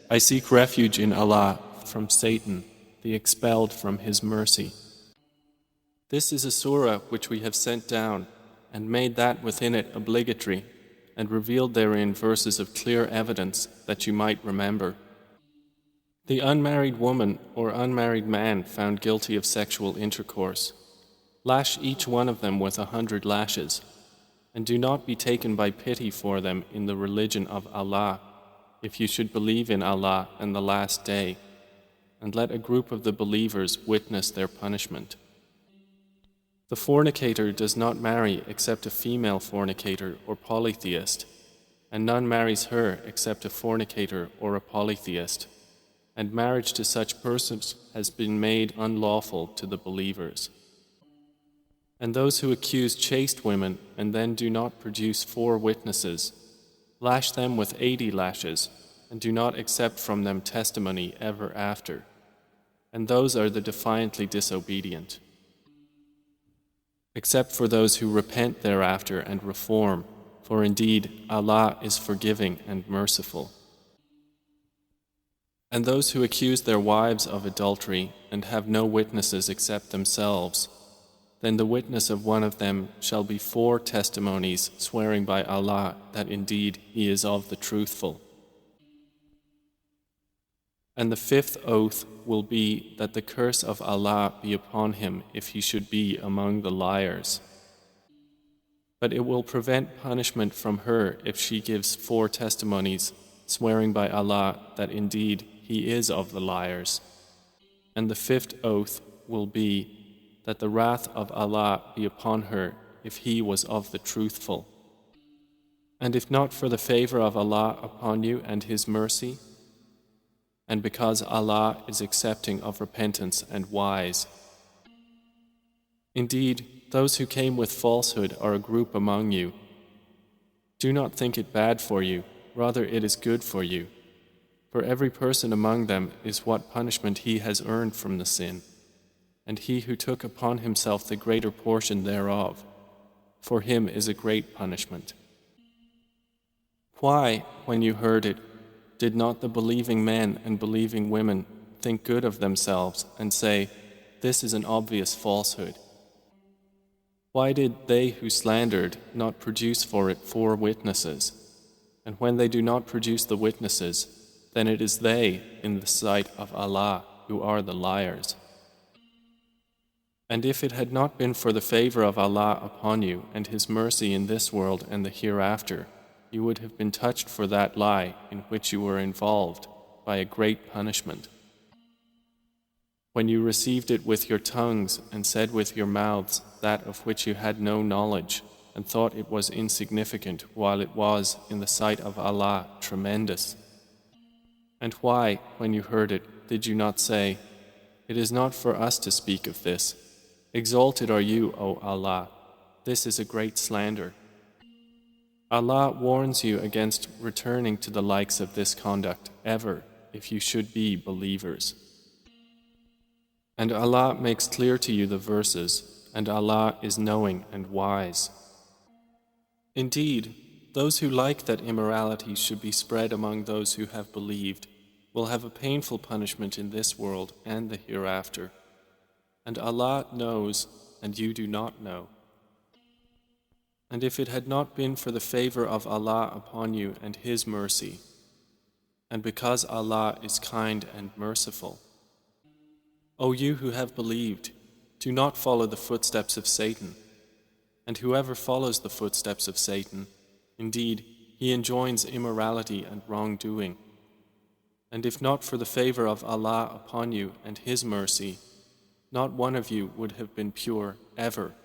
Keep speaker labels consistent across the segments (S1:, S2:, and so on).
S1: I seek refuge in Allah from Satan, the expelled from His mercy. This is a surah which we have sent down and made that within it obligatory and revealed therein verses of clear evidence that you might remember. The unmarried woman or unmarried man found guilty of sexual intercourse, lash each one of them with 100 lashes, and do not be taken by pity for them in the religion of Allah, if you should believe in Allah and the last day, and let a group of the believers witness their punishment. The fornicator does not marry except a female fornicator or polytheist, and none marries her except a fornicator or a polytheist, and marriage to such persons has been made unlawful to the believers. And those who accuse chaste women and then do not produce 4 witnesses, lash them with 80 lashes, and do not accept from them testimony ever after. And those are the defiantly disobedient. Except for those who repent thereafter and reform, for indeed Allah is forgiving and merciful. And those who accuse their wives of adultery and have no witnesses except themselves, then the witness of one of them shall be 4 testimonies swearing by Allah that indeed he is of the truthful. And the 5th oath will be that the curse of Allah be upon him if he should be among the liars. But it will prevent punishment from her if she gives 4 testimonies swearing by Allah that indeed he is of the liars. And the 5th oath will be that the wrath of Allah be upon her if he was of the truthful. And if not for the favor of Allah upon you and His mercy, and because Allah is accepting of repentance and wise. Indeed, those who came with falsehood are a group among you. Do not think it bad for you, rather it is good for you. For every person among them is what punishment he has earned from the sin, and he who took upon himself the greater portion thereof, for him is a great punishment. Why, when you heard it, did not the believing men and believing women think good of themselves and say, "This is an obvious falsehood"? Why did they who slandered not produce for it 4 witnesses? And when they do not produce the witnesses, then it is they, in the sight of Allah, who are the liars. And if it had not been for the favor of Allah upon you and His mercy in this world and the hereafter, you would have been touched for that lie in which you were involved by a great punishment. When you received it with your tongues and said with your mouths that of which you had no knowledge and thought it was insignificant while it was in the sight of Allah tremendous. And why, when you heard it, did you not say, "It is not for us to speak of this. Exalted are you, O Allah. This is a great slander." Allah warns you against returning to the likes of this conduct ever if you should be believers. And Allah makes clear to you the verses, and Allah is knowing and wise. Indeed, those who like that immorality should be spread among those who have believed will have a painful punishment in this world and the hereafter. And Allah knows, and you do not know. And if it had not been for the favor of Allah upon you and His mercy, and because Allah is kind and merciful, O you who have believed, do not follow the footsteps of Satan. And whoever follows the footsteps of Satan, indeed, he enjoins immorality and wrongdoing. And if not for the favor of Allah upon you and His mercy, not one of you would have been pure ever.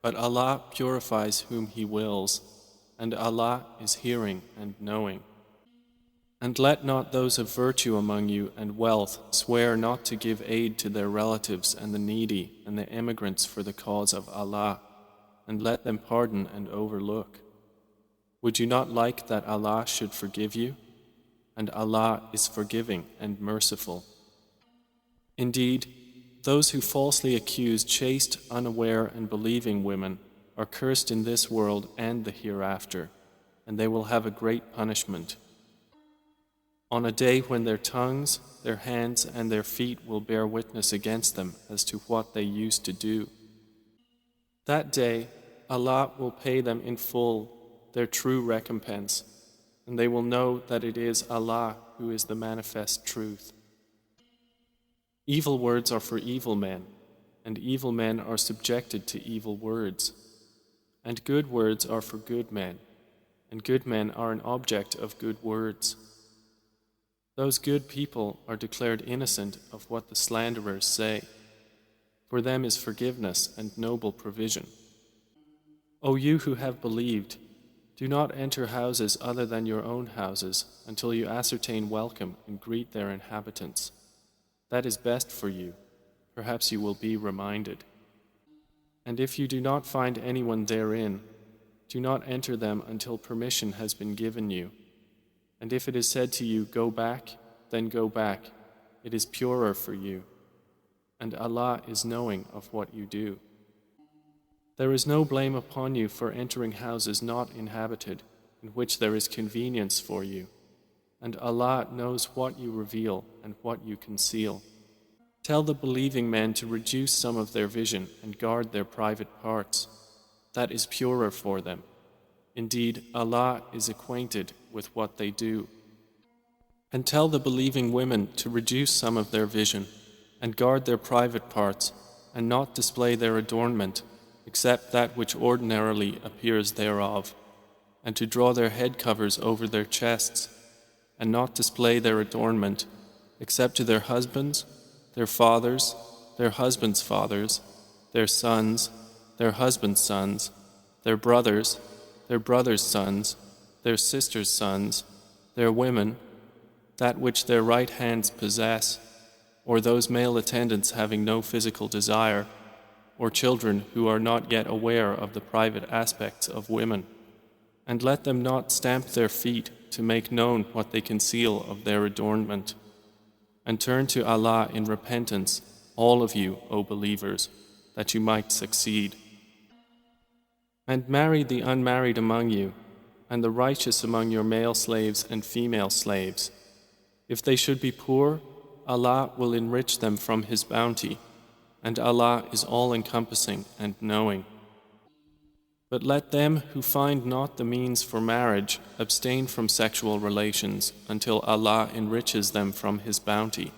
S1: But Allah purifies whom He wills, and Allah is hearing and knowing. And let not those of virtue among you and wealth swear not to give aid to their relatives and the needy and the emigrants for the cause of Allah, and let them pardon and overlook. Would you not like that Allah should forgive you? And Allah is forgiving and merciful. Indeed, those who falsely accuse chaste, unaware, and believing women are cursed in this world and the hereafter, and they will have a great punishment. on a day when their tongues, their hands, and their feet will bear witness against them as to what they used to do. That day, Allah will pay them in full their true recompense, and they will know that it is Allah who is the manifest truth. Evil words are for evil men, and evil men are subjected to evil words. And good words are for good men, and good men are an object of good words. Those good people are declared innocent of what the slanderers say. For them is forgiveness and noble provision. O you who have believed, do not enter houses other than your own houses until you ascertain welcome and greet their inhabitants. That is best for you. Perhaps you will be reminded. And if you do not find anyone therein, do not enter them until permission has been given you. And if it is said to you, go back, then go back. It is purer for you. And Allah is knowing of what you do. There is no blame upon you for entering houses not inhabited, in which there is convenience for you. And Allah knows what you reveal and what you conceal. Tell the believing men to reduce some of their vision and guard their private parts. That is purer for them. Indeed, Allah is acquainted with what they do. And tell the believing women to reduce some of their vision and guard their private parts and not display their adornment except that which ordinarily appears thereof, and to draw their head covers over their chests and not display their adornment except to their husbands, their fathers, their husbands' fathers, their sons, their husbands' sons, their brothers' sons, their sisters' sons, their women, that which their right hands possess, or those male attendants having no physical desire, or children who are not yet aware of the private aspects of women. And let them not stamp their feet to make known what they conceal of their adornment. And turn to Allah in repentance, all of you, O believers, that you might succeed. And marry the unmarried among you, and the righteous among your male slaves and female slaves. If they should be poor, Allah will enrich them from His bounty, and Allah is all-encompassing and knowing. But let them who find not the means for marriage abstain from sexual relations until Allah enriches them from His bounty.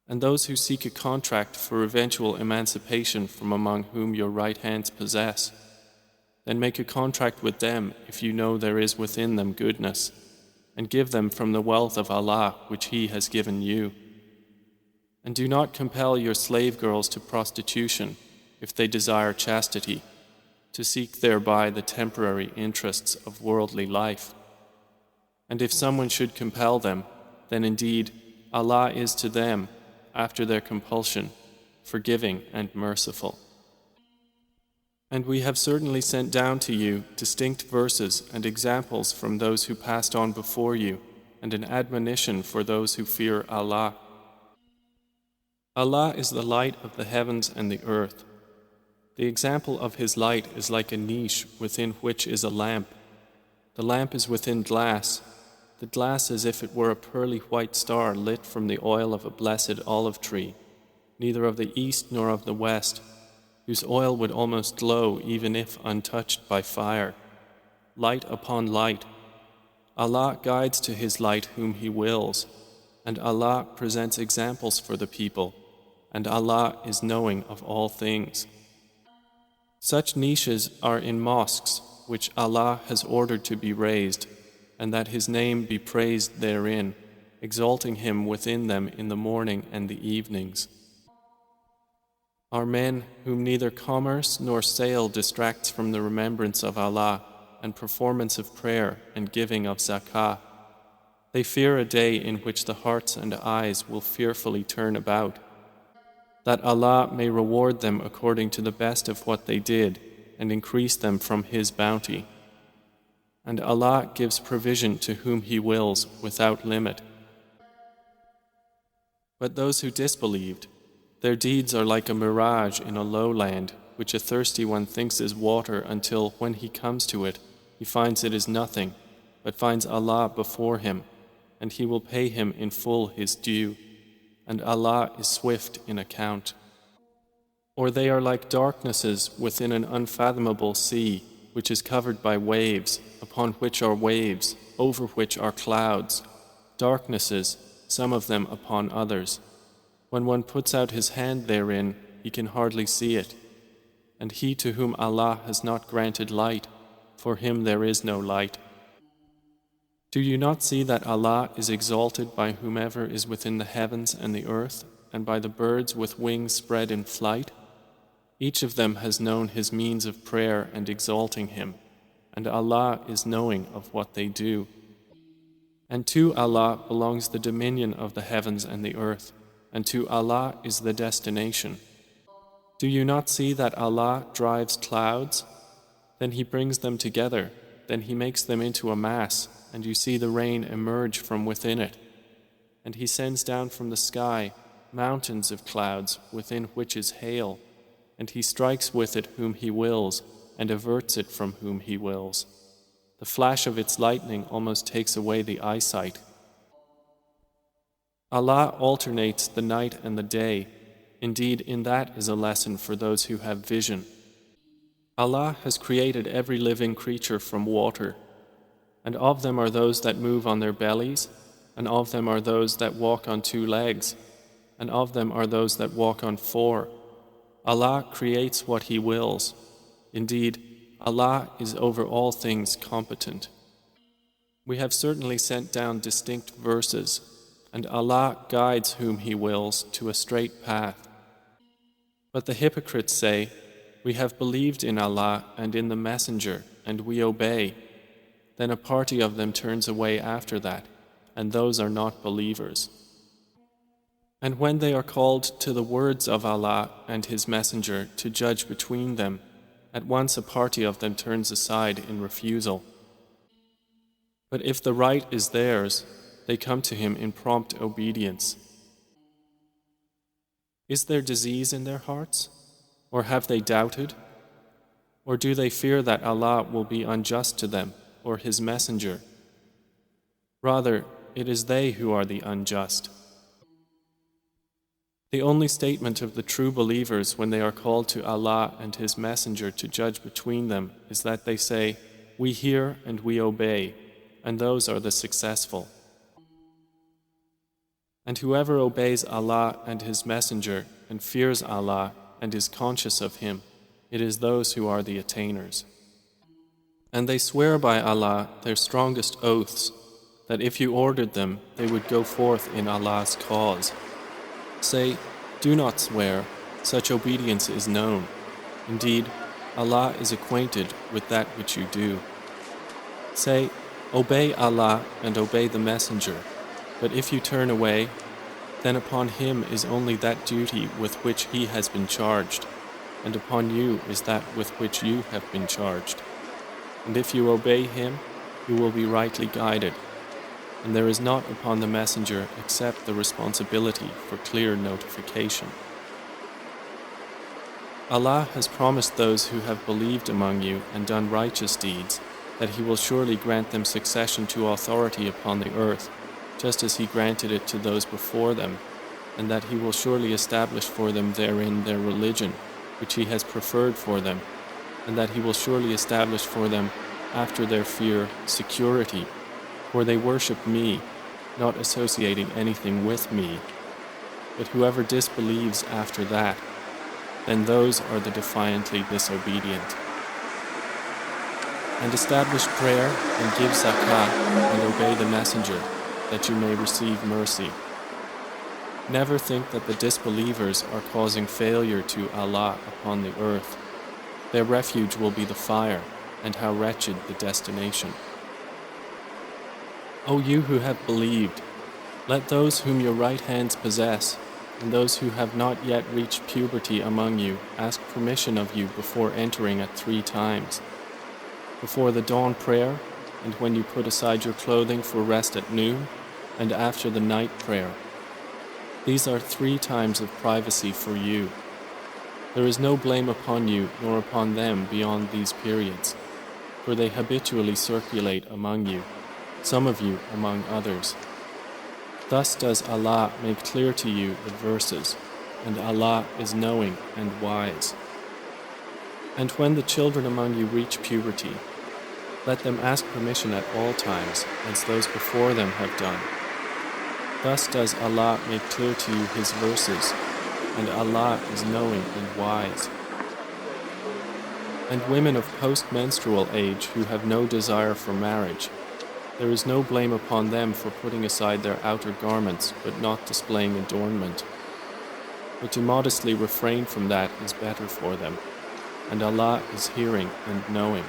S1: And those who seek a contract for eventual emancipation from among whom your right hands possess, then make a contract with them if you know there is within them goodness, and give them from the wealth of Allah which He has given you. And do not compel your slave girls to prostitution if they desire chastity, to seek thereby the temporary interests of worldly life. And if someone should compel them, then indeed Allah is to them, after their compulsion, forgiving and merciful. And we have certainly sent down to you distinct verses and examples from those who passed on before you, and an admonition for those who fear Allah. Allah is the light of the heavens and the earth. The example of His light is like a niche within which is a lamp. The lamp is within glass, the glass as if it were a pearly white star lit from the oil of a blessed olive tree, neither of the east nor of the west, whose oil would almost glow even if untouched by fire. Light upon light. Allah guides to His light whom He wills, and Allah presents examples for the people, and Allah is knowing of all things. Such niches are in mosques which Allah has ordered to be raised, and that His name be praised therein, exalting Him within them in the morning and the evenings. Are men whom neither commerce nor sale distracts from the remembrance of Allah and performance of prayer and giving of zakah. They fear a day in which the hearts and eyes will fearfully turn about, that Allah may reward them according to the best of what they did and increase them from His bounty. And Allah gives provision to whom He wills without limit. But those who disbelieved, their deeds are like a mirage in a lowland, which a thirsty one thinks is water until, when he comes to it, he finds it is nothing, but finds Allah before him, and He will pay him in full his due, and Allah is swift in account. Or they are like darknesses within an unfathomable sea, which is covered by waves, upon which are waves, over which are clouds, darknesses, some of them upon others. When one puts out his hand therein, he can hardly see it. And he to whom Allah has not granted light, for him there is no light. Do you not see that Allah is exalted by whomever is within the heavens and the earth, and by the birds with wings spread in flight? Each of them has known his means of prayer and exalting Him, and Allah is knowing of what they do. And to Allah belongs the dominion of the heavens and the earth, and to Allah is the destination. Do you not see that Allah drives clouds? Then He brings them together, then He makes them into a mass, and you see the rain emerge from within it. And He sends down from the sky mountains of clouds within which is hail, and He strikes with it whom He wills, and averts it from whom He wills. The flash of its lightning almost takes away the eyesight. Allah alternates the night and the day. Indeed, in that is a lesson for those who have vision. Allah has created every living creature from water, and of them are those that move on their bellies, and of them are those that walk on 2 legs, and of them are those that walk on 4. Allah creates what He wills. Indeed, Allah is over all things competent. We have certainly sent down distinct verses, and Allah guides whom He wills to a straight path. But the hypocrites say, "We have believed in Allah and in the Messenger, and we obey." Then a party of them turns away after that, and those are not believers. And when they are called to the words of Allah and His Messenger to judge between them, at once a party of them turns aside in refusal. But if the right is theirs, they come to Him in prompt obedience. Is there disease in their hearts? Or have they doubted? Or do they fear that Allah will be unjust to them or His Messenger? Rather, it is they who are the unjust. The only statement of the true believers when they are called to Allah and His Messenger to judge between them is that they say, "We hear and we obey," and those are the successful. And whoever obeys Allah and His Messenger and fears Allah and is conscious of Him, it is those who are the attainers. And they swear by Allah their strongest oaths, that if you ordered them, they would go forth in Allah's cause. Say, do not swear, such obedience is known. Indeed, Allah is acquainted with that which you do. Say, obey Allah and obey the Messenger, but if you turn away, then upon Him is only that duty with which He has been charged, and upon you is that with which you have been charged. And if you obey Him, you will be rightly guided. And there is not upon the Messenger except the responsibility for clear notification. Allah has promised those who have believed among you and done righteous deeds that He will surely grant them succession to authority upon the earth, just as He granted it to those before them, and that He will surely establish for them therein their religion, which He has preferred for them, and that He will surely establish for them after their fear security, for they worship Me, not associating anything with Me. But whoever disbelieves after that, then those are the defiantly disobedient. And establish prayer and give zakah and obey the Messenger, that you may receive mercy. Never think that the disbelievers are causing failure to Allah upon the earth. Their refuge will be the fire, and how wretched the destination. O you who have believed, let those whom your right hands possess, and those who have not yet reached puberty among you, ask permission of you before entering at 3 times. Before the dawn prayer, and when you put aside your clothing for rest at noon, and after the night prayer. These are 3 times of privacy for you. There is no blame upon you nor upon them beyond these periods, for they habitually circulate among you, some of you among others. Thus does Allah make clear to you the verses, and Allah is knowing and wise. And when the children among you reach puberty, let them ask permission at all times, as those before them have done. Thus does Allah make clear to you His verses, and Allah is knowing and wise. And women of post-menstrual age who have no desire for marriage, there is no blame upon them for putting aside their outer garments but not displaying adornment. But to modestly refrain from that is better for them, and Allah is hearing and knowing.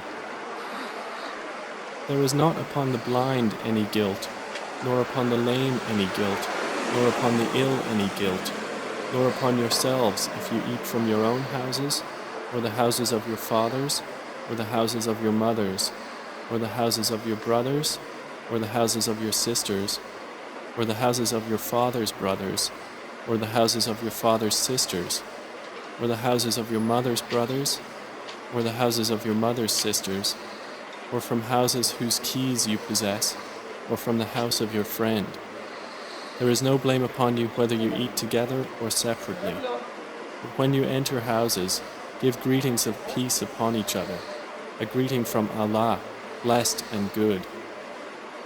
S1: There is not upon the blind any guilt, nor upon the lame any guilt, nor upon the ill any guilt, nor upon yourselves if you eat from your own houses, or the houses of your fathers, or the houses of your mothers, or the houses of your brothers, or the houses of your sisters, or the houses of your father's brothers, or the houses of your father's sisters, or the houses of your mother's brothers, or the houses of your mother's sisters, or from houses whose keys you possess, or from the house of your friend. There is no blame upon you whether you eat together or separately. But when you enter houses, give greetings of peace upon each other, a greeting from Allah, blessed and good.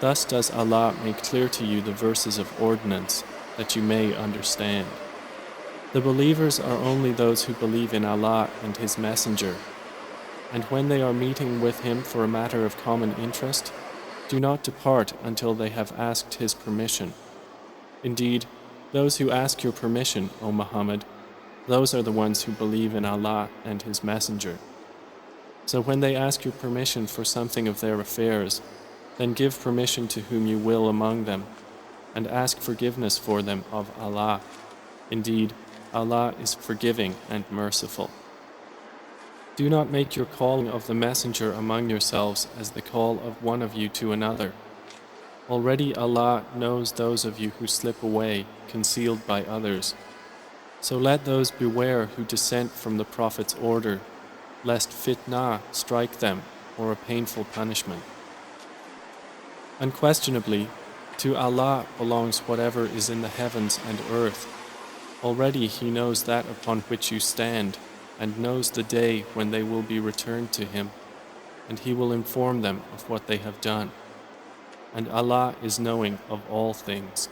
S1: Thus does Allah make clear to you the verses of ordinance, that you may understand. The believers are only those who believe in Allah and His Messenger, and when they are meeting with Him for a matter of common interest, do not depart until they have asked His permission. Indeed, those who ask your permission, O Muhammad, those are the ones who believe in Allah and His Messenger. So when they ask your permission for something of their affairs, then give permission to whom you will among them, and ask forgiveness for them of Allah. Indeed, Allah is forgiving and merciful. Do not make your calling of the Messenger among yourselves as the call of one of you to another. Already Allah knows those of you who slip away, concealed by others. So let those beware who dissent from the Prophet's order, lest fitna strike them or a painful punishment. Unquestionably, to Allah belongs whatever is in the heavens and earth. Already He knows that upon which you stand, and knows the day when they will be returned to Him, and He will inform them of what they have done. And Allah is knowing of all things.